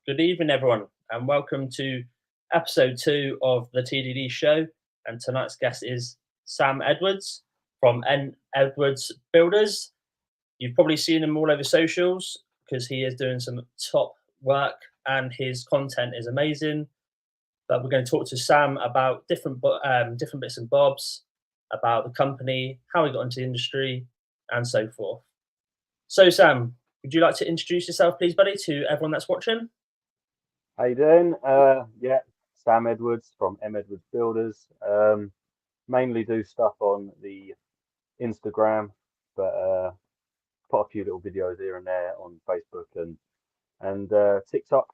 Good evening, everyone, and welcome to episode 2 of the TDD show. And tonight's guest is Sam Edwards from Edwards Builders. You've probably seen him all over socials because he is doing some top work and his content is amazing. But we're going to talk to Sam about different bits and bobs, about the company, how he got into the industry, and so forth. So, Sam, would you like to introduce yourself, please, buddy, to everyone that's watching? How you doing? Yeah, Sam Edwards from Edwards Builders. Mainly do stuff on the Instagram, but put a few little videos here and there on Facebook and TikTok.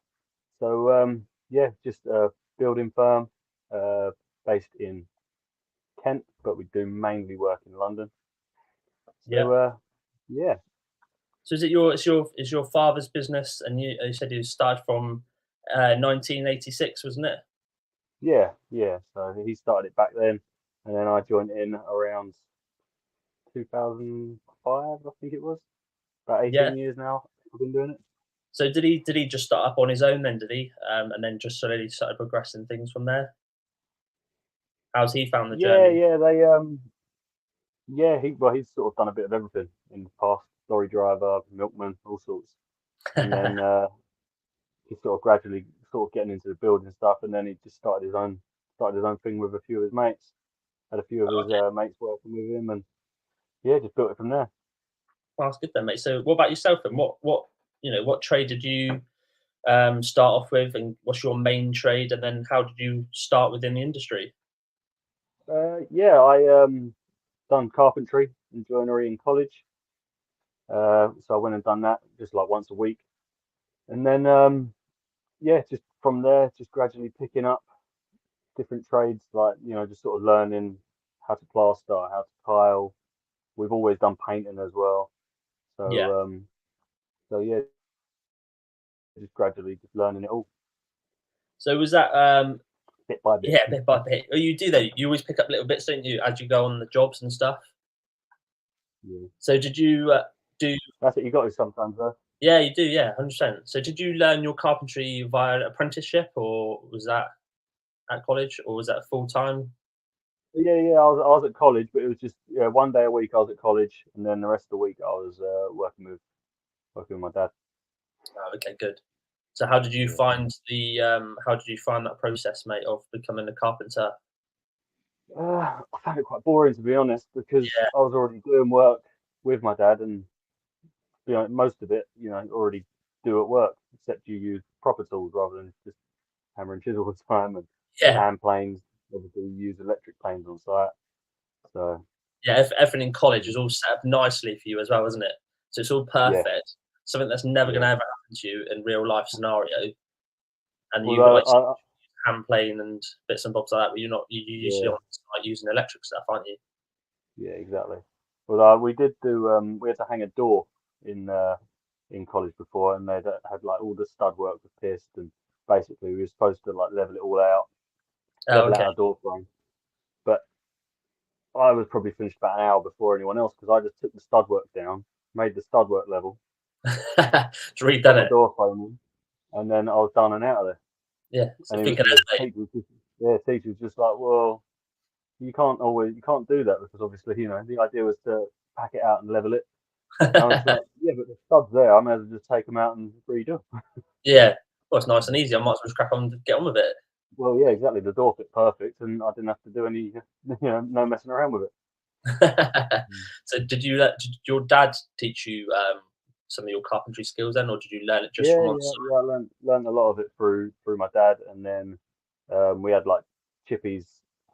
So yeah, just a building firm based in Kent, but we do mainly work in London. So yeah. So is it your father's business, and you said you started from 1986, wasn't it? Yeah. So he started it back then, and then I joined in around 2005, I think it was. About Yeah. 18 years now I've been doing it. So did he just start up on his own then? Did he? And then just slowly started progressing things from there. How's he found the Yeah, journey? yeah, he's sort of done a bit of everything in the past. Lorry driver, milkman, all sorts. And then he sort of gradually sort of getting into the building stuff, and then he just started his own thing with a few of his mates. Had a few of Oh, his okay. mates working with him, and yeah, just built it from there. Well, that's good then, mate. So what about yourself then? What trade did you start off with, and what's your main trade, and then how did you start within the industry? Yeah, I done carpentry and joinery in college. So I went and done that just like once a week, and then yeah, just from there, just gradually picking up different trades, like just sort of learning how to plaster, how to tile. We've always done painting as well, Yeah. so so yeah, just gradually just learning it all So was that bit by bit. yeah, bit by bit? Oh, you do that. You always pick up little bits, don't you, as you go on the jobs and stuff. Yeah. So did you do? That's it. You got to sometimes though. Yeah, you do. Yeah, 100%. So did you learn your carpentry via an apprenticeship, or was that at college, or was that full time? Yeah. I was at college, but it was just one day a week I was at college, and then the rest of the week I was working with my dad. Oh, okay, good. So how did you Yeah. find that process, mate, of becoming a carpenter? I found it quite boring to be honest, because Yeah, I was already doing work with my dad, and most of it, already do at work, except you use proper tools rather than just hammer and chisel all the time and yeah, hand planes. Obviously, you use electric planes on site. So yeah. Everything in college is all set up nicely for you as well, isn't it? So it's all yeah, perfect. Something that's never going yeah. to ever happen to you in real life scenario, and you Well, like hand plane and bits and bobs like that. But you're not. You usually yeah, on site using electric stuff, aren't you? yeah, exactly. Well, we did do. We had to hang a door in college before, and they had like all the stud work was pierced, and basically we were supposed to like level it all out, Oh, level okay. out a door frame. But I was probably finished about an hour before anyone else because I just took the stud work down, made the stud work level, Just put redone the it. door frame in, and then I was done and out of there. Yeah. So And he was thinking the ahead, mate. teacher was just yeah, teacher was just like, well, you can't do that because obviously the idea was to pack it out and level it. And I was like, yeah, but the studs there, I may as well just take them out and redo. Yeah. Well, it's nice and easy. I might as well just crack on and get on with it. Well, yeah, exactly. The door fit perfect, and I didn't have to do any, no messing around with it. So did your dad teach you some of your carpentry skills then, or did you learn it just Yeah, from on yeah, site? yeah. I learned a lot of it through my dad, and then we had like chippies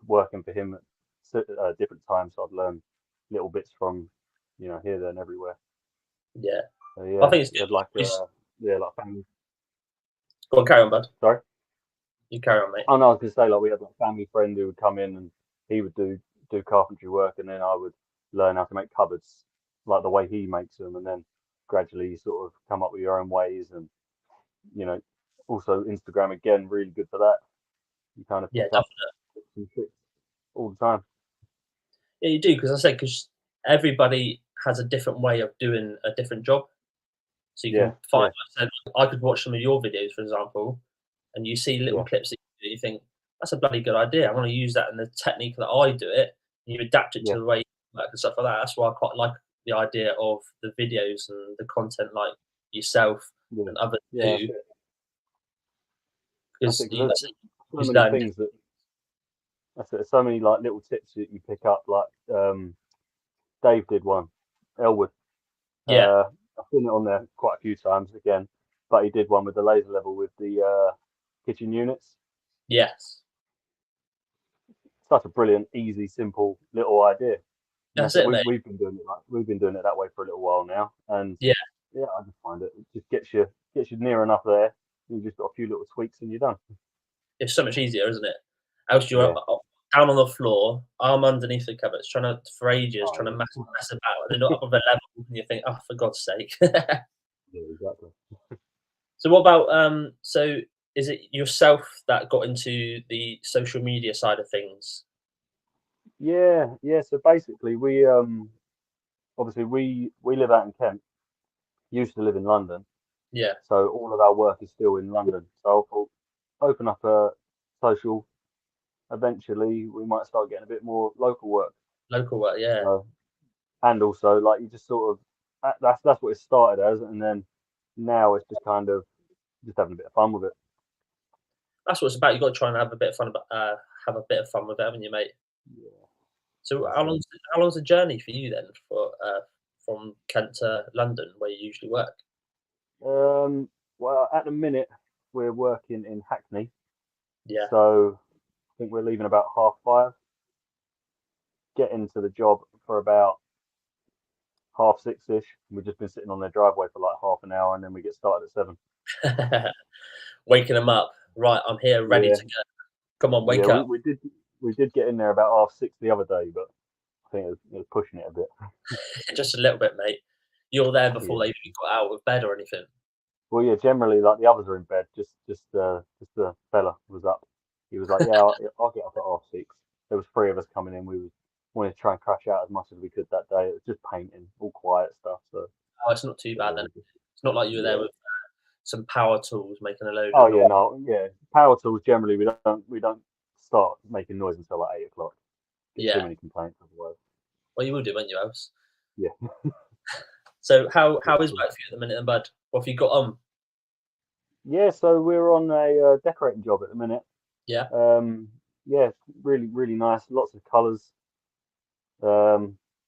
working for him at different times. So I'd learn little bits from, here, there, and everywhere. Yeah. So I yeah, think it's we good. had like It's, like family. go on, carry on, bud. Sorry. You carry on, mate. Oh no, I was gonna say like we had like family friend who would come in and he would do carpentry work, and then I would learn how to make cupboards like the way he makes them, and then gradually you sort of come up with your own ways, and you know also Instagram again really good for that. You kind of Yeah, pick up definitely. tips and tricks all the time. Yeah, you do because I say because everybody has a different way of doing a different job. So you can find. So I could watch some of your videos, for example, and you see little clips that you think that's a bloody good idea. I want to use that in the technique that I do it. And you adapt it to the way you work and stuff like that. That's why I quite like the idea of the videos and the content like yourself and others do. Because there's so many things that there's so many like little tips that you pick up. Like Dave did one, Elwood. I've seen it on there quite a few times again, but he did one with the laser level with the kitchen units. Yes. Such a brilliant, easy, simple little idea. That's it, we've been doing it we've been doing it that way for a little while now, and I just find it just gets you near enough there. You just got a few little tweaks and you're done. It's so much easier, isn't it? Else you're up, down on the floor, arm underneath the cupboards, trying to mess about, and then up on the level, and you think, oh, for God's sake. Yeah, exactly. So what about so is it yourself that got into the social media side of things? Yeah. So basically, we obviously we live out in Kent. Used to live in London. Yeah. So all of our work is still in London. So I thought, open up a social. Eventually, we might start getting a bit more local work. Local work, yeah. And also, like, you just sort of that's what it started as, and then now it's just kind of just having a bit of fun with it. That's what it's about. You've got to try and have a bit of fun with it, haven't you, mate? Yeah. So how long's the journey for you then, for from Kent to London, where you usually work? Well, at the minute we're working in Hackney. Yeah. So I think we're leaving about 5:30. Get into the job for about 6:30-ish. We've just been sitting on their driveway for like half an hour, and then we get started at 7. Waking them up. Right, I'm here, ready to go. Come on, wake up. We did get in there about 6:30 the other day, but I think it was pushing it a bit. Just a little bit, mate. You're there before they even got out of bed or anything. Well, yeah, generally, like, the others are in bed. Just the fella was up. He was like, "Yeah, I'll get up at 6:30." There was 3 of us coming in. We wanted to try and crash out as much as we could that day. It was just painting, all quiet stuff. So. Oh, it's not too bad then. It's not like you were there with some power tools making a load. Oh yeah, no, yeah. Power tools generally we don't start making noise until like 8:00. Too many complaints otherwise. Well, you will do, won't you, else? Yeah. So how is work for you at the minute, then, bud? What have you got on? Yeah, so we're on a decorating job at the minute. Yeah. Yeah, really, really nice. Lots of colours.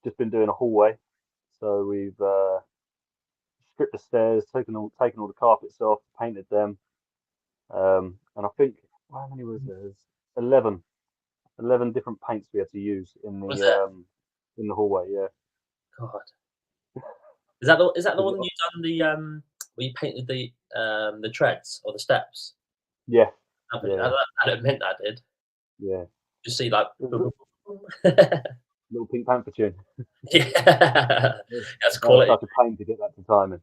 Just been doing a hallway, so we've stripped the stairs, taken all the carpets off, painted them, and I think how many was there? 11 different paints we had to use in the hallway. Yeah. God. Is that the one that you've done where you painted the treads or the steps? Yeah. I don't admit that did. Yeah. Just see like little Pink Panther tune. Yeah. That's quality. Such a pain to get that to timing.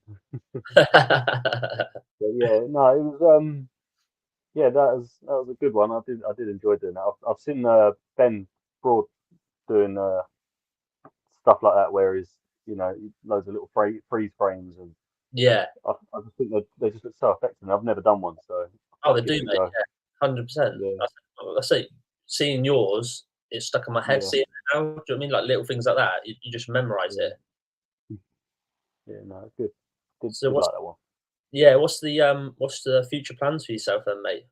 But yeah, no, it was yeah, that was a good one. I did enjoy doing that. I've seen Ben Broad doing stuff like that, where he's loads of little freeze frames, and I just think they just look so effective. I've never done one, so they do, mate. Yeah, 100%. I say, seeing yours, it's stuck in my head. Seeing it now, do you know what I mean? Like little things like that, you just memorize it. Yeah, no, good. So like that one. Yeah, what's the future plans for yourself then, mate?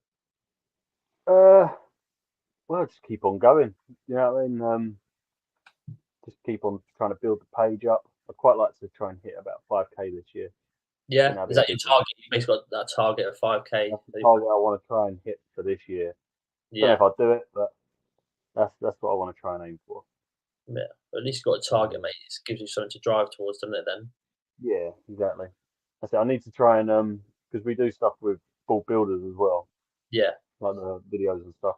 Well, just keep on going. You know what I mean? Just keep on trying to build the page up. I'd quite like to try and hit about 5K this year. Yeah, is that your target? You've basically got that target of 5K. That's the target I want to try and hit for this year. Yeah. Don't know if I'll do it, but that's what I want to try and aim for. Yeah, at least you've got a target, mate. It gives you something to drive towards, doesn't it? Then. Yeah, exactly. I need to try and because we do stuff with full builders as well. Yeah. Like the videos and stuff,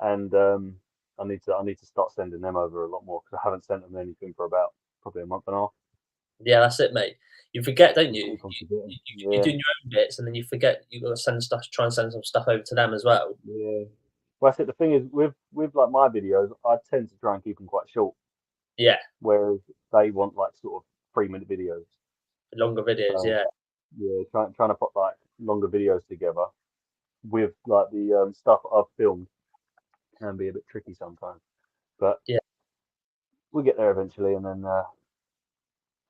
and I need to start sending them over a lot more, because I haven't sent them anything for about probably a month and a half. Yeah, that's it, mate. You forget, don't you? You're doing your own bits, and then you forget you've got to try and send some stuff over to them as well. Yeah. Well, I said the thing is with like my videos, I tend to try and keep them quite short. Yeah. Whereas they want like sort of 3-minute videos. Longer videos, yeah. yeah, trying to put like longer videos together with like the stuff I've filmed can be a bit tricky sometimes. But Yeah. we get there eventually, and then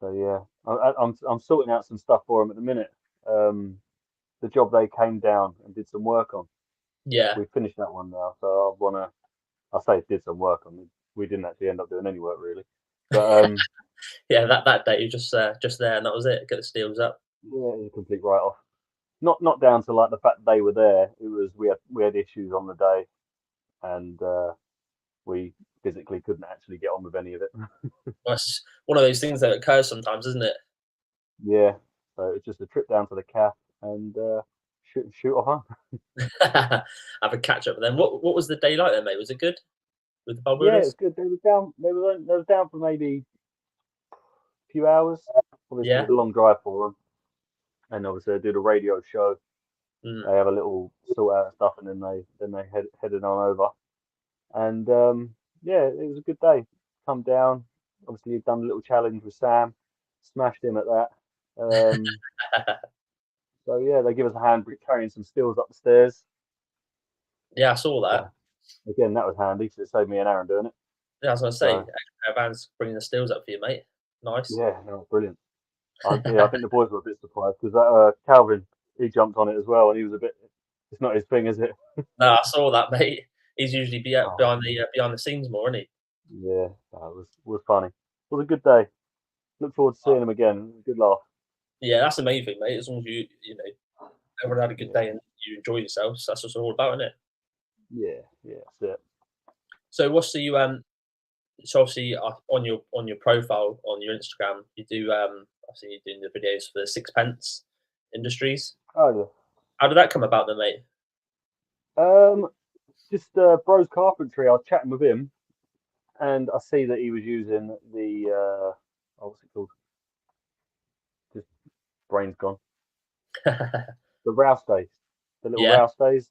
so yeah, I'm sorting out some stuff for them at the minute. The job they came down and did some work on, Yeah. we finished that one now. So I wanna, I say did some work on. We didn't actually end up doing any work really, but Yeah, that day you just there and that was it. Get the steels up. yeah, it was a complete write off. Not down to like the fact that they were there. It was we had issues on the day, and we physically couldn't actually get on with any of it. That's one of those things that occurs sometimes, isn't it? Yeah, so it's just a trip down to the calf and shoot off home. Have a catch up with them. What was the day like then, mate? Was it good with the bulb Yeah, it was builders? good. They were down. They was down for maybe a few hours. Obviously, it Yeah. was a long drive for them, and obviously they do the radio show. Mm. They have a little sort out stuff, and then they headed on over. And yeah, it was a good day. Come down. Obviously, you've done a little challenge with Sam. Smashed him at that. Um, so yeah, they give us a hand carrying some stills up the stairs. Yeah, I saw that. So again, that was handy because it saved me an hour doing it. Yeah, I was gonna say, So extra pair of hands bringing the steels up for you, mate. Nice. yeah, no, brilliant. Yeah, I think the boys were a bit surprised because that Calvin, he jumped on it as well, and he was a bit. It's not his thing, is it? No, I saw that, mate. He's usually Oh, behind the scenes more, isn't he? yeah, that was funny. It was a good day. Look forward to seeing him again. Good laugh. Yeah, that's the main thing, mate. As long as you know everyone had a good Yeah, day and you enjoy yourselves, that's what it's all about, isn't it? yeah, that's it. So what's the so obviously on your profile on your Instagram, you do obviously you're doing the videos for the Sixpence Industries. Oh How did that come about then, mate? yeah. Just Bros Carpentry. I was chatting with him, and I see that he was using the oh, what's it called? Just brain's gone. The rouse days, the little Yeah, rouse days.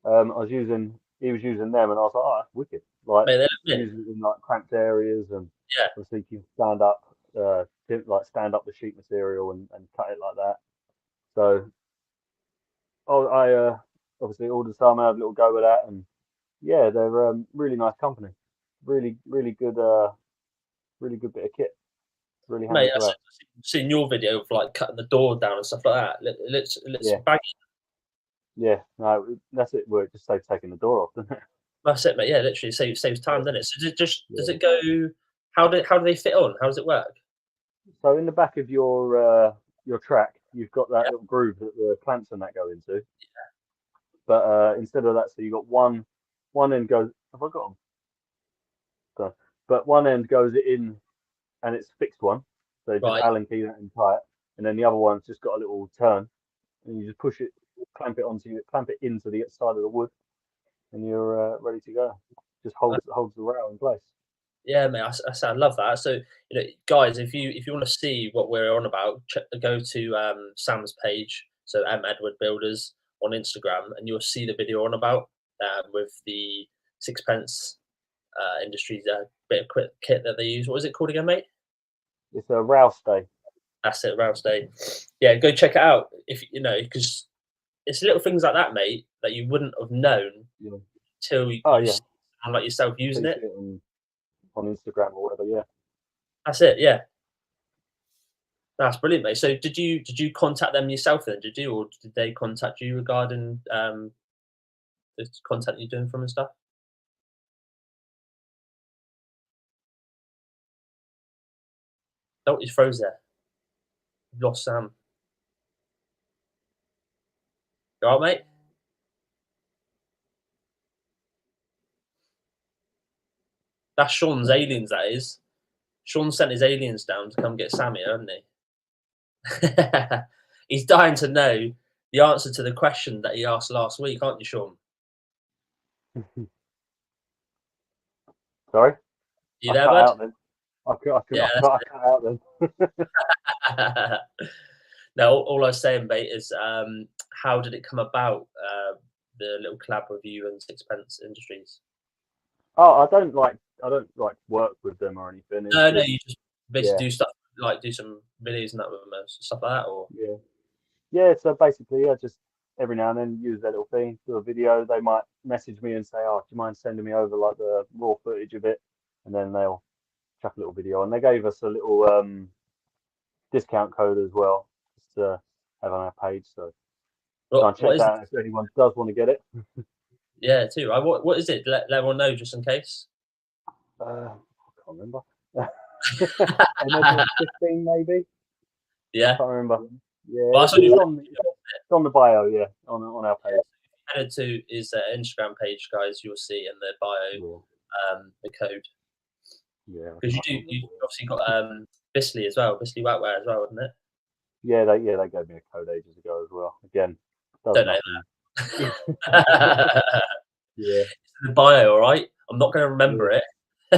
He was using them, and I was like, oh, that's wicked. Like mate, they look mint. using it in like cramped areas, and Yeah, obviously you can stand up the sheet material and cut it like that. So, oh, I obviously ordered some, I had a little go with that, and yeah, they're really nice company, really good bit of kit, really mate. handy to have. I've seen your video of like cutting the door down and stuff like that. It looks Yeah, bang. yeah, no, that's it. Well, it just saves taking the door off, doesn't it? That's it, mate. Yeah, literally saves time, Yeah, doesn't it? So does yeah. it go? How do they fit on? How does it work? So in the back of your track, you've got that Yeah, little groove that the clamps and that go into. But instead of that, so you got one end goes. Have I got them? So, but one end goes in and it's fixed one. So just right. Allen key that in tight, and then the other one's just got a little turn, and you just push it, clamp it into the side of the wood, and you're ready to go. Just holds the rail in place. Yeah, mate, I love that. So, guys, if you want to see what we're on about, go to Sam's page, so Edward Builders on Instagram, and you'll see the video on about with the Sixpence Industries bit of kit that they use. What is it called again, mate? It's a rouse day. That's it, Rouse Day. Yeah, go check it out if because it's little things like that, mate, that you wouldn't have known Yeah. till Oh you yeah. see someone like yourself So using you it. see it on Instagram or whatever. Yeah. That's it. Yeah. That's brilliant, mate. So did you contact them yourself then? Did you, or did they contact you regarding the content you're doing from and stuff? Oh, he's froze there. You've lost Sam. You all right, mate? That's Sean's aliens. That is. Sean sent his aliens down to come get Sam here, hasn't he? He's dying to know the answer to the question that he asked last week, aren't you, Sean? Sorry, You I there, cut bud? out then. Yeah, I cut out then. that's no, all I was saying, mate, is how did it come about, the little collab with you and Sixpence Industries? Oh, I don't like work with them or anything. It's No, just you just yeah, basically do stuff like do some videos and that with them and stuff like that, or yeah. Yeah, so basically, I just every now and then use their little thing, do a video. They might message me and say, "Oh, do you mind sending me over like the raw footage of it?" And then they'll chuck a little video on. They gave us a little discount code as well, just to have on our page. So try and What check is that out if anyone does want to get it. Yeah, too. What is it? Let everyone know just in case. I can't remember. Edwards 15 maybe. Yeah. Can't remember. Well, Yeah, that's on your it's on the bio. Yeah, on our page. headed to is Instagram page, guys. You'll see in the bio the code. Yeah. Because you obviously got Bisley as well, Bisley Wetware as well, isn't it? Yeah, they gave me a code ages ago as well. Again, does Don't know nothing. that. Yeah. It's in the bio, all right. I'm not going to remember Yeah.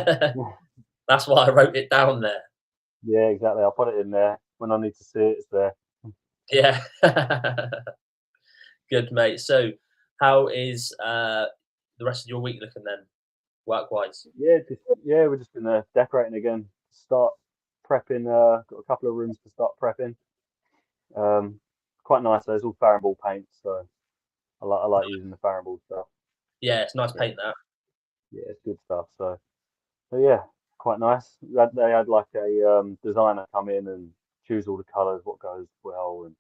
it. That's why I wrote it down there. Yeah, exactly. I'll put it in there when I need to see it. It's there. Yeah. Good, mate. So, how is the rest of your week looking then, work-wise? Yeah, we're just been decorating again. Start prepping. Got a couple of rooms to start prepping. Quite nice. There's all Farrenball paint, so I like using the Farrenball stuff. Yeah, it's nice paint that. Yeah, it's good stuff. So yeah, quite nice. They had like a designer come in and choose all the colours, what goes well, and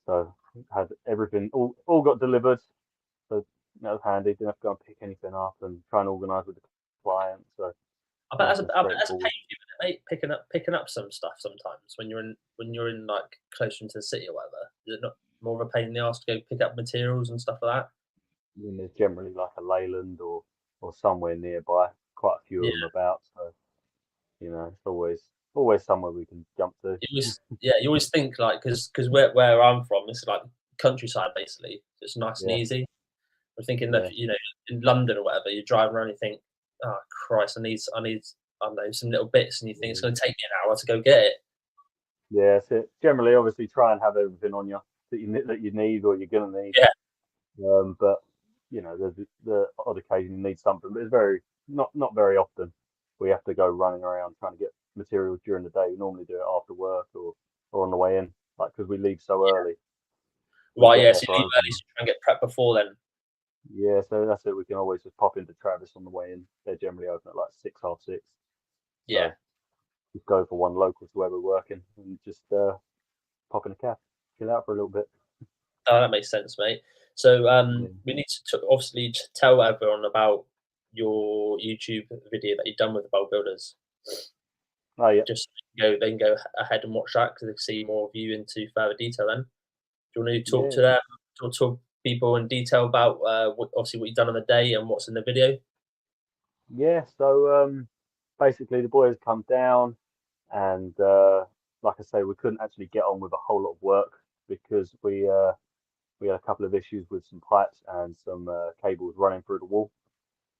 so had everything all got delivered. So that was handy. Didn't have to go and pick anything up and try and organise with the client. So I bet nice that's a, and I bet that's a pain straightforward. for you, isn't it, mate, picking up some stuff sometimes when you're in like closer into the city or whatever. Is it not more of a pain in the ass to go pick up materials and stuff like that? And there's generally like a Leyland or somewhere nearby. Quite a few Yeah, of them about. So it's always somewhere we can jump to. you always think like because where I'm from, it's like countryside basically. So it's nice and Yeah, easy. I'm thinking that yeah, in London or whatever, you're driving around, and you think, oh Christ, I don't know some little bits, and you think it's yeah. going to take me an hour to go get it. Yeah, that's it. Generally, obviously, try and have everything on you that you need or you're gonna need. Yeah, But there's the odd occasion you need something, but it's very not very often. We have to go running around trying to get materials during the day. We normally do it after work or on the way in, like because we leave so yeah. early. We Right, get yeah. there So you for leave early, open. so you try and get prepped before then. Yeah, so that's it. We can always just pop into Travis on the way in. They're generally open at like 6, half 6. Yeah. So just go for one local to where we're working and just pop in a cab, chill out for a little bit. Oh, that makes sense, mate. So Yeah. we need to obviously tell everyone about your YouTube video that you've done with the bulk builders. Oh yeah, Just they can go ahead and watch that because they can see more of you into further detail. Then, do you want to talk yeah, to them, talk to people in detail about obviously what you've done on the day and what's in the video? yeah. So basically the boys come down and like I say, we couldn't actually get on with a whole lot of work because we had a couple of issues with some pipes and some cables running through the wall.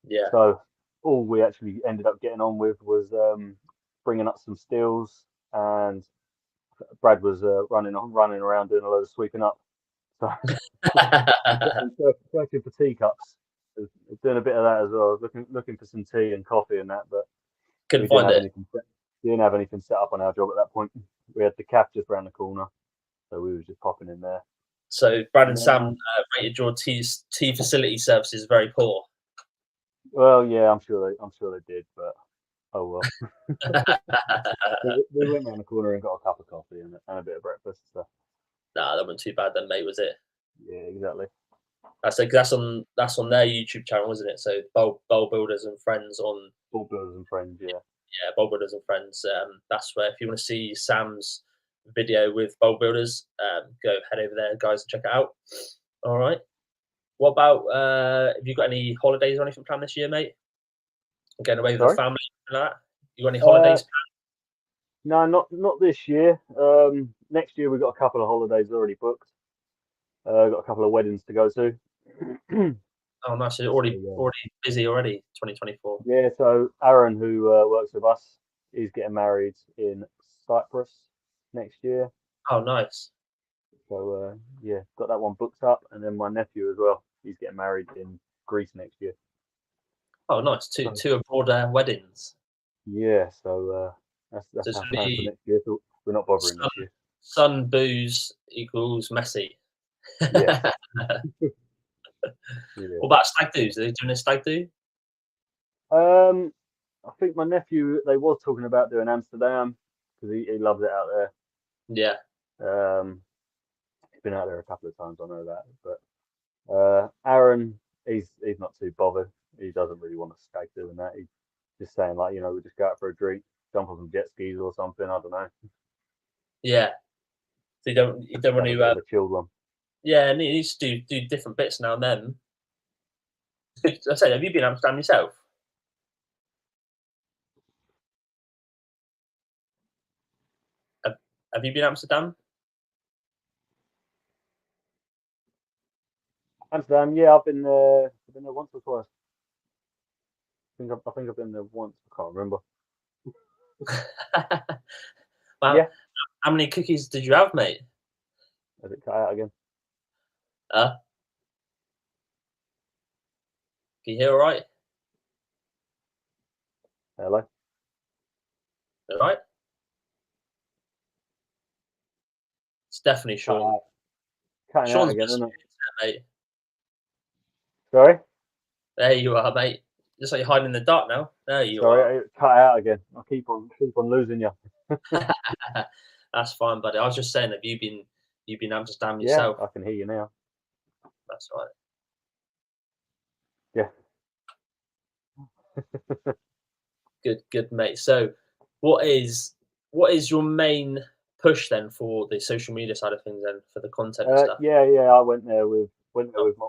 Yeah. So all we actually ended up getting on with was bringing up some steels, and Brad was running around doing a load of sweeping up. So and searching for teacups. Doing a bit of that as well. Looking for some tea and coffee and that, but we Couldn't didn't find have it. anything. Didn't have anything set up on our job at that point. We had the caf just around the corner, so we was just popping in there. So Brad And and then, Sam rated your tea facility services very poor. well, yeah, I'm sure they did, but oh well. We went around the corner and got a cup of coffee and a bit of breakfast. So Nah, that wasn't too bad then, mate, was it? yeah, exactly. That's on their YouTube channel, isn't it? So Bowl Builders and Friends on All brothers and friends, yeah. Bowl Builders and Friends. That's where if you want to see Sam's video with Bowl Builders, go head over there, guys, and check it out. All right. What about have you got any holidays or anything planned this year, mate? Going away with the Sorry. family, anything like that? You got any Uh, holidays? no, not this year. Next year we've got a couple of holidays already booked. Got a couple of weddings to go to. Oh, nice. So you're So already busy already. 2024. yeah, so Aaron, who works with us, is getting married in Cyprus next year. Oh, nice. So yeah, got that one booked up, and then my nephew as well. He's getting married in Greece next year. Oh, nice. So Two abroad weddings. yeah, so So that's it's our gonna plan for be next year. So we're not bothering sun, this year. Sun booze equals messy. Yeah. What about stag do's? Are they doing a stag do? I think my nephew, they was talking about doing Amsterdam because he loves it out Yeah. there. He's been out there a couple of times, I know that. But Aaron, he's not too bothered. He doesn't really want to stag doing that. He's just saying like, we just go out for a drink, jump on some jet skis or something. I don't know. Yeah. So you don't want Have a bit to of a chilled one. yeah, and he needs to do different bits now and then. I say, have you been to Amsterdam yourself? Have you been to Amsterdam? Amsterdam, yeah, I've been there. I've been there once or twice. I think I've been there once. I can't remember. Well, Yeah. how many cookies did you have, mate? Has it cut out again? Can you hear all right? Hello. All right? It's definitely Sean. Cutting out Sean's again, just isn't it? mate. Sorry. There you are, mate. Just like you're hiding in the dark now. There you Sorry, it cut out again. I keep on losing you. are. That's fine, buddy. I was just saying, have you been to Amsterdam Yeah, yourself? I can hear you now. That's right. Yeah. Good, mate. So, what is your main push then for the social media side of things, then for the content and stuff? Yeah. I went there with my.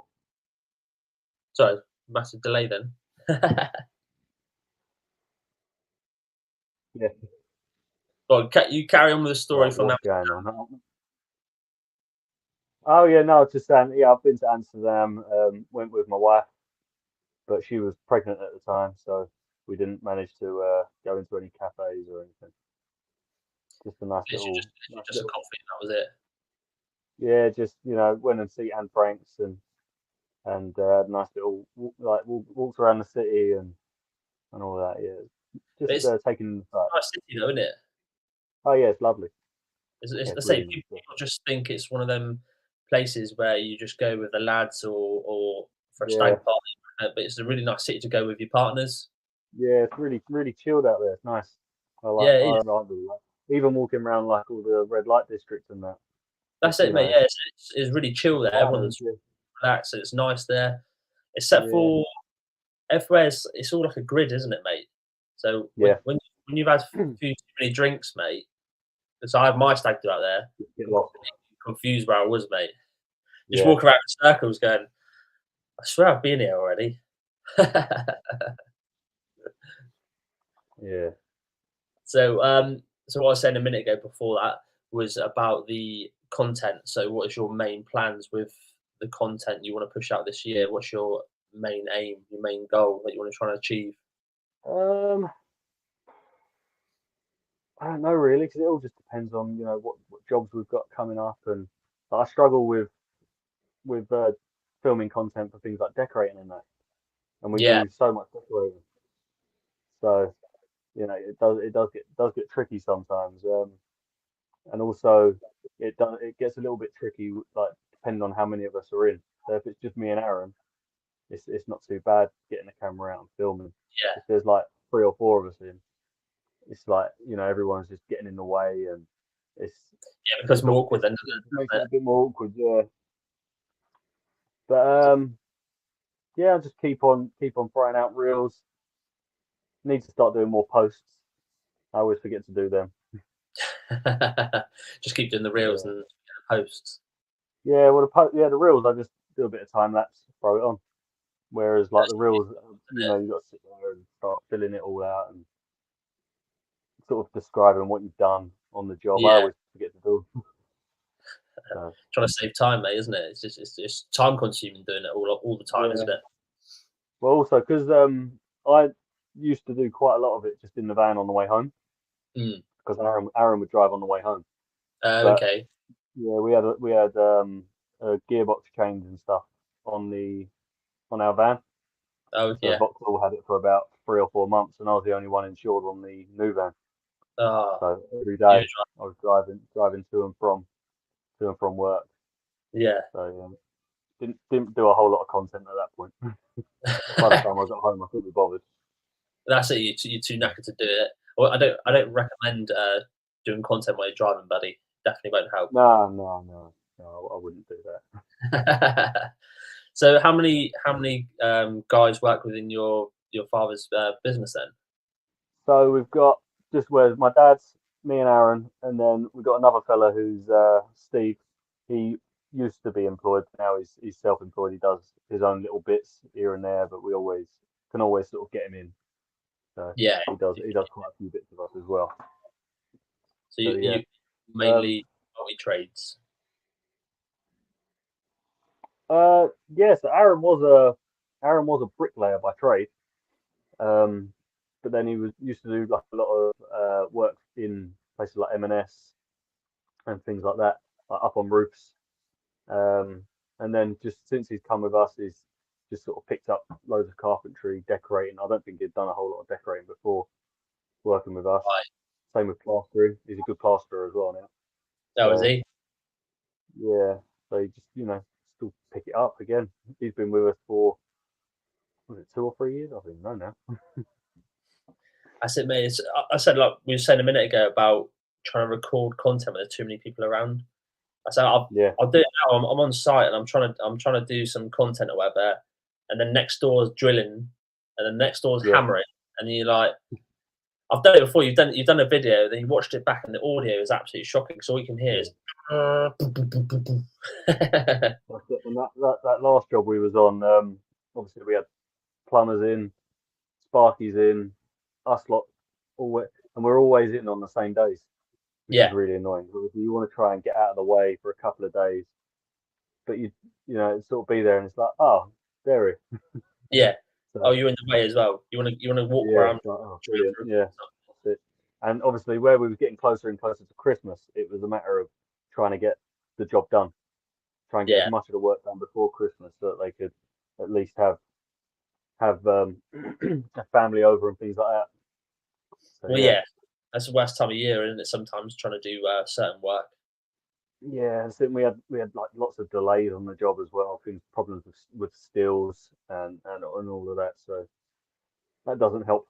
Sorry, massive delay then. Yeah. Well, you carry on with the story from What's going on? Oh yeah, no, just saying. Yeah, I've been to Amsterdam. Went with my wife, but she was pregnant at the time, so we didn't manage to go into any cafes or anything. Just a nice Literally just a little. coffee, and that was it. Yeah, just went and see Anne Frank's and nice little walks around the city and all that. Yeah, But just it's taking in the a sight. nice city, though, isn't it? Oh yeah, it's lovely. It's Yeah, I it's say really nice. people just think it's one of them places where you just go with the lads or for a Yeah, stag party, but it's a really nice city to go with your partners. yeah, it's really chilled out there. It's nice. Yeah, it I is. like the even walking around like all the red light districts and that. That's It's it, mate. Yeah, it's really chill there. partners. Everyone's Yeah, relaxed. It's nice there, except yeah, for everywhere's. It's all like a grid, isn't it, mate? So yeah. when you've had too many drinks, mate, because I had my stag do out there, Get I'm lost. completely confused where I was, mate. Just Yeah, walk around in circles, going, I swear I've been here already. yeah. So what I was saying a minute ago before that was about the content. So what is your main plans with the content you want to push out this year? What's your main aim, your main goal that you want to try and achieve? Um, I don't know really, because it all just depends on what jobs we've got coming up, and I struggle with filming content for things like decorating and that, and we Yeah, do so much decorating, so it does get tricky sometimes, and also it gets a little bit tricky, like depending on how many of us are in. So if it's just me and Aaron, it's not too bad getting the camera out and filming. yeah, If there's like 3 or 4 of us in, it's like everyone's just getting in the way, and it's yeah, because more awkward than it makes doesn't it it? a bit more awkward, yeah. But yeah, just keep on trying out reels. Need to start doing more posts. I always forget to do them. Just keep doing the reels Yeah, and posts. yeah. Well, the reels I just do a bit of time lapse, throw it on. Whereas like That's the reels, it. you got to sit there and start filling it all out and sort of describing what you've done on the job. I Yeah, always forget to do. So, trying to save time, mate, isn't it? It's time consuming doing it all the time, yeah. isn't it? Well, also because I used to do quite a lot of it just in the van on the way home Mm. because Aaron would drive on the way home. But Okay. yeah, we had a gearbox change and stuff on our van. Oh So yeah. Vauxhall had it for about 3 or 4 months, and I was the only one insured on the new van. Oh, So every you day I was driving to and from work. yeah. So didn't do a whole lot of content at that point. By the time I got home, I couldn't be bothered. That's it. You're too knackered to do it. Well, I don't recommend doing content while you're driving, buddy. Definitely won't help. No, I wouldn't do that. So how many guys work within your father's business then? So we've got just where my dad's, me and Aaron, and then we've got another fella who's Steve. He used to be employed, now he's self-employed. He does his own little bits here and there, but we can always sort of get him in. So Yeah. he does quite a few bits of us as well. So So yeah. you mainly multi trades. Yeah. So Aaron was a bricklayer by trade. But then he used to do like a lot of work in places like M&S and things like that, like up on roofs. And then just since he's come with us, he's just sort of picked up loads of carpentry, decorating. I don't think he'd done a whole lot of decorating before working with us. Right. Same with plastering. He's a good plasterer as well now. That was So he. yeah, so he just still pick it up again. He's been with us for, was it 2 or 3 years? I don't even know now. That's it, mate. I said, like we were saying a minute ago about trying to record content when there's too many people around. I said I'll do it now. I'm on site and I'm trying to do some content or whatever, and then next door's drilling, and then next door's hammering, and you're like, I've done it before. You've done a video, then you watched it back, and the audio is absolutely shocking. So all you can hear is. And that last job we was on, obviously we had plumbers in, sparkies in, us lot, and we're always in on the same days, which is really annoying. Obviously, you want to try and get out of the way for a couple of days, but you sort of be there, and it's like, oh, there he. Yeah. So, Oh, you're in the way as well. You want to walk around. Like, oh, brilliant. Yeah, that's it. And obviously, where we were getting closer and closer to Christmas, it was a matter of trying to get the job done, try and get as much of the work done before Christmas, so that they could at least have a family over and things like that. So, Well, yeah, that's the worst time of year, isn't it? Sometimes trying to do certain work. Yeah, so we had like lots of delays on the job as well, things problems with steels and all of that. So that doesn't help.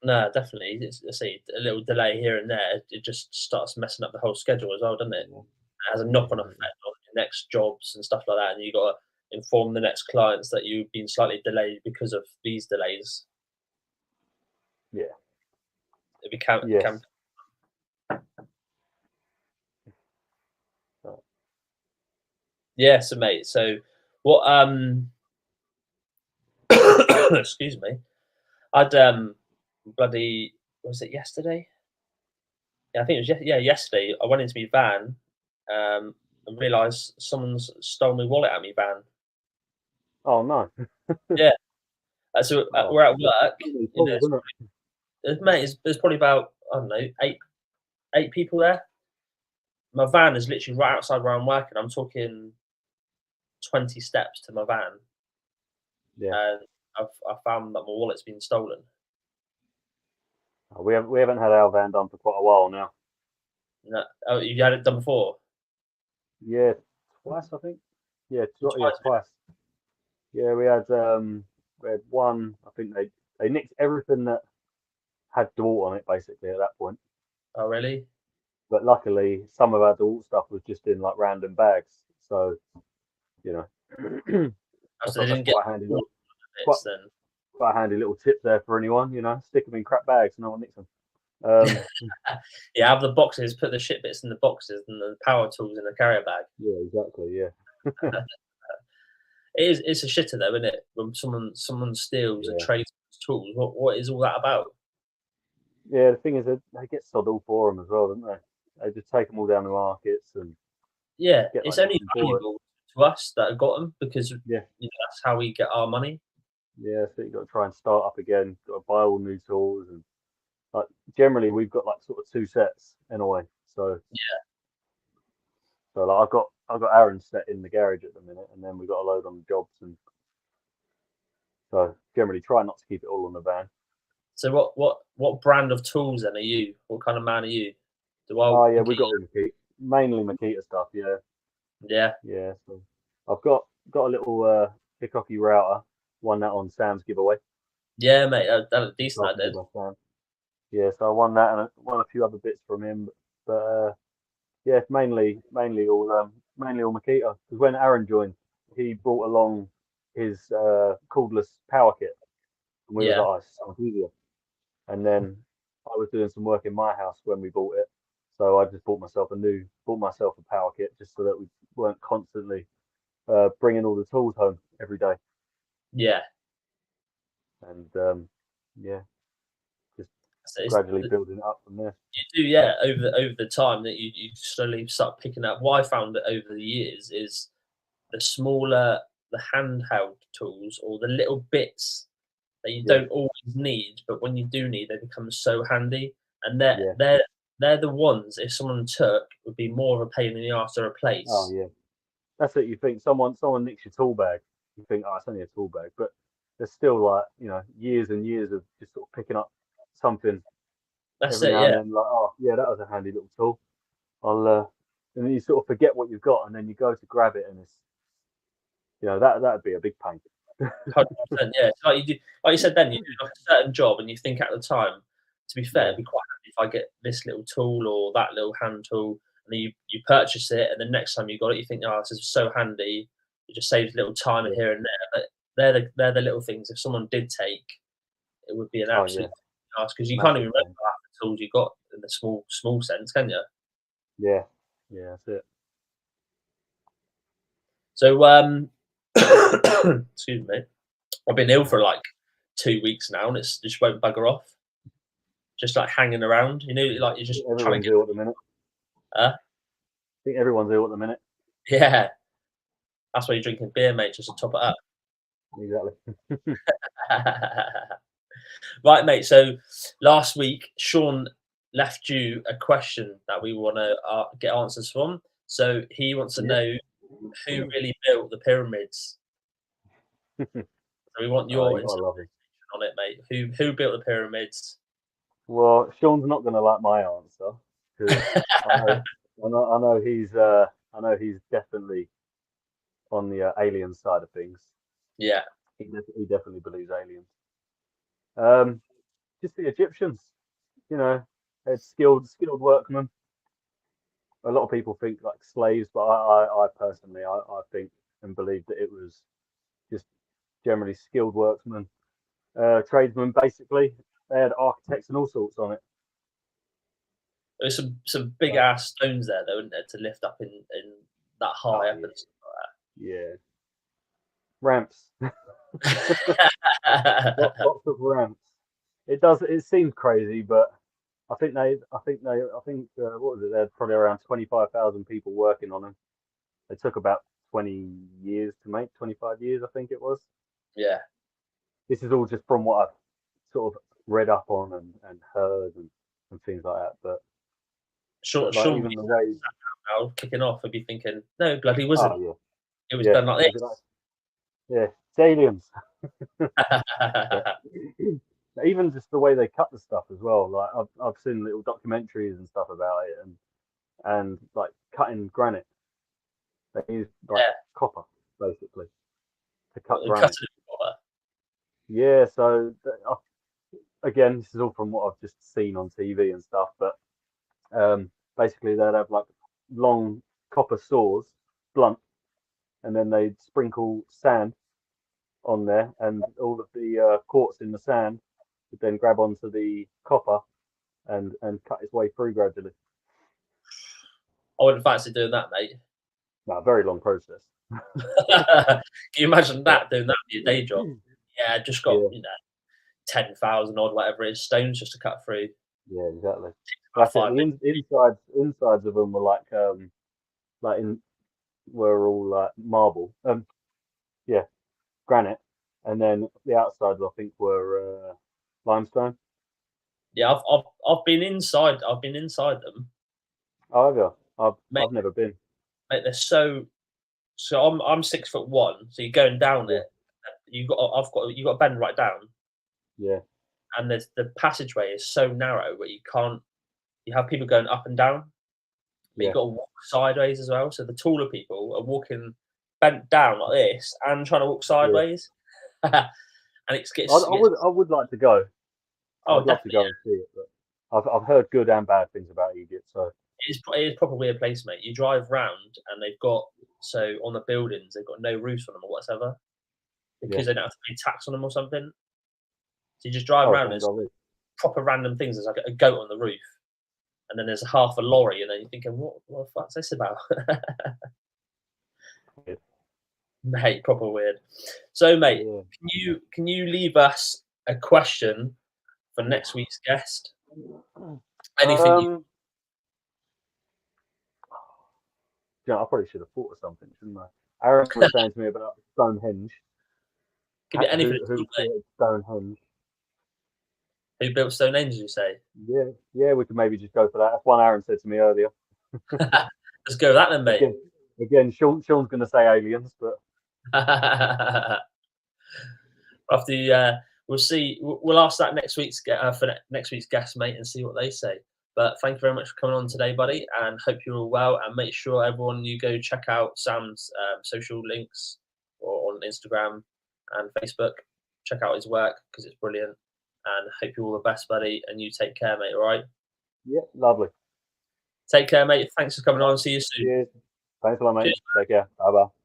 No, definitely. It's a little delay here and there. It just starts messing up the whole schedule as well, doesn't it? It has a knock-on effect on your next jobs and stuff like that, and you got to inform the next clients that you've been slightly delayed because of these delays. Yeah. It became. Yes. Yeah, so mate. So what? Excuse me. I'd bloody was it yesterday? Yeah, I think it was yesterday. I went into my van and realised someone's stole my wallet out of my van. Oh no. Yeah. So we're at work. You know, there's probably about I don't know eight people there. My van is literally right outside where I'm working. I'm talking 20 steps to my van, Yeah. and I found that my wallet's been stolen. We haven't had our van done for quite a while now. No, oh, you had it done before? Yeah, twice I think. Yeah, twice. Yeah, we had one. I think they nicked everything that had DeWalt on it basically at that point. Oh, really? But luckily, some of our DeWalt stuff was just in like random bags, so you know. So they didn't get quite handy. bits then. Quite a handy little tip there for anyone, stick them in crap bags, no one nicks them. Yeah, have the boxes, put the shit bits in the boxes and the power tools in the carrier bag. Yeah, exactly. Yeah. It's a shitter though, isn't it? When someone steals a tradesman's tools, what is all that about? Yeah, the thing is that they get sod all for them as well, don't they? They just take them all down the markets and it's only valuable to us that have got them because that's how we get our money. Yeah, so you've got to try and start up again. Got to buy all new tools, and like generally we've got like sort of 2 sets anyway. So like I've got Aaron's set in the garage at the minute, and then we've got a load on the jobs, and so generally try not to keep it all on the van. So what brand of tools then are you? What kind of man are you? Oh yeah, we've got all Makita, mainly Makita stuff. Yeah, Yeah. yeah. So I've got a little Hikoki router, won that on Sam's giveaway. Yeah, mate, that decent. I did. Yeah, so I won that and I won a few other bits from him, but yeah, mainly all Makita. Because when Aaron joined, he brought along his cordless power kit, and we was Yeah, like, oh, it's so much easier. And then I was doing some work in my house when we bought it, so I just bought myself a power kit just so that we weren't constantly bringing all the tools home every day. yeah. And yeah, just So gradually building it up from there. you do, yeah, over the time that you slowly start picking up. What I found that over the years is the smaller the handheld tools or the little bits that you Yeah, don't always need, but when you do need, they become so handy. And yeah. they're the ones if someone took would be more of a pain in the arse to Oh replace. yeah. That's it. You think someone nicks your tool bag. You think, oh, it's only a tool bag, but there's still like years and years of just sort of picking up something That's every it, now and yeah. then. Like, oh yeah, that was a handy little tool. And then you sort of forget what you've got, and then you go to grab it, and it's that'd be a big pain. 100%, yeah. It's like you do, like you said, then you do like a certain job, and you think at the time, to be fair, it'd be quite handy if I get this little tool or that little hand tool, and then you purchase it, and the next time you got it, you think, oh, this is so handy. It just saves little time Yeah. here and there. But they're the little things. If someone did take, it would be an Oh absolute yeah, ask because you can't massive even remember pain. half the tools you got in the small sense, can you? Yeah, yeah, that's it. So excuse me, I've been ill for like 2 weeks now, and it's just won't bugger off. Just like hanging around, like you're I just think trying everyone's to ill at the minute. get. I think everyone's ill at the minute. Yeah, that's why you're drinking beer, mate, just to top it up. Exactly. Right, mate. So last week, Sean left you a question that we want to get answers from. So he wants to Yeah. know who really built the pyramids. So we want Oh, your you gotta love it. on it, mate. Who built the pyramids? Well, Sean's not gonna like my answer because I know he's definitely on the alien side of things. Yeah, He definitely believes aliens. Um, just the Egyptians, they're skilled workmen. A lot of people think like slaves, but I personally, I think and believe that it was just generally skilled workmen, tradesmen. Basically, they had architects and all sorts on it. there's some big ass stones there, though, isn't there, to lift up in that high Oh up yeah, and yeah. Ramps, stuff like that. lots of ramps. It does. It seems crazy, but what was it? They had probably around 25,000 people working on them. They took about 20 years to make, 25 years, I think it was. Yeah, This is all just from what I've sort of read up on and heard and things like that. But like Sean would even be the way, now kicking off. I'd be thinking, no, bloody wasn't. oh yeah, It was yeah, done like they'd be like, yeah, it's aliens. this. But even just the way they cut the stuff as well. Like I've seen little documentaries and stuff about it, and like cutting granite. They use like Yeah, copper basically to cut and cut granite. it proper. Yeah, so again, this is all from what I've just seen on TV and stuff, but basically they'd have like long copper saws, blunt, and then they'd sprinkle sand on there, and all of the quartz in the sand would then grab onto the copper and cut its way through gradually. I wouldn't fancy doing that, mate. Now, very long process. Can you imagine But that doing that for your day job? Yeah, just got yeah, 10,000 odd whatever it is stones just to cut through. yeah, exactly. About That's it. five The minutes. insides of them were like in were all like marble. Yeah, granite, and then the outsides I think were limestone. Yeah, I've been inside. I've been inside them, However, mate. I've never been. Mate, they're so. So I'm 6'1", so you're going down Yeah, it. You got to bend right down, yeah, and the passageway is so narrow where you can't. You have people going up and down, but Yeah. you've got to walk sideways as well. So the taller people are walking bent down like this and trying to walk sideways. And it gets. I would like to go. Oh, I'd love to go and see it, but I've heard good and bad things about Egypt. So it is probably a place, mate. You drive round and they've got on the buildings they've got no roofs on them or whatever because they don't have to pay tax on them or something. So you just drive around and there's proper random things. There's like a goat on the roof, and then there's half a lorry, and then you're thinking, what the fuck's this about? Mate, proper weird. So, mate, can you leave us a question for next week's guest? Anything? I probably should have thought of something, shouldn't I? Aaron was saying to me about Stonehenge. Give it anything. Who created Stonehenge? Who built Stonehenge, did you say? Yeah, we could maybe just go for that. That's one Aaron said to me earlier. Let's go with that then, mate. Again, Sean's going to say aliens, but after we'll see. We'll ask that next week's for next week's guest, mate, and see what they say. But thank you very much for coming on today, buddy, and hope you're all well. And make sure everyone you go check out Sam's social links or on Instagram and Facebook. Check out his work because it's brilliant. And hope you all the best, buddy. And you take care, mate. All right. Yeah, lovely. Take care, mate. Thanks for coming on. See you soon. Cheers. Thanks a lot, mate. Cheers. Take care. Bye bye.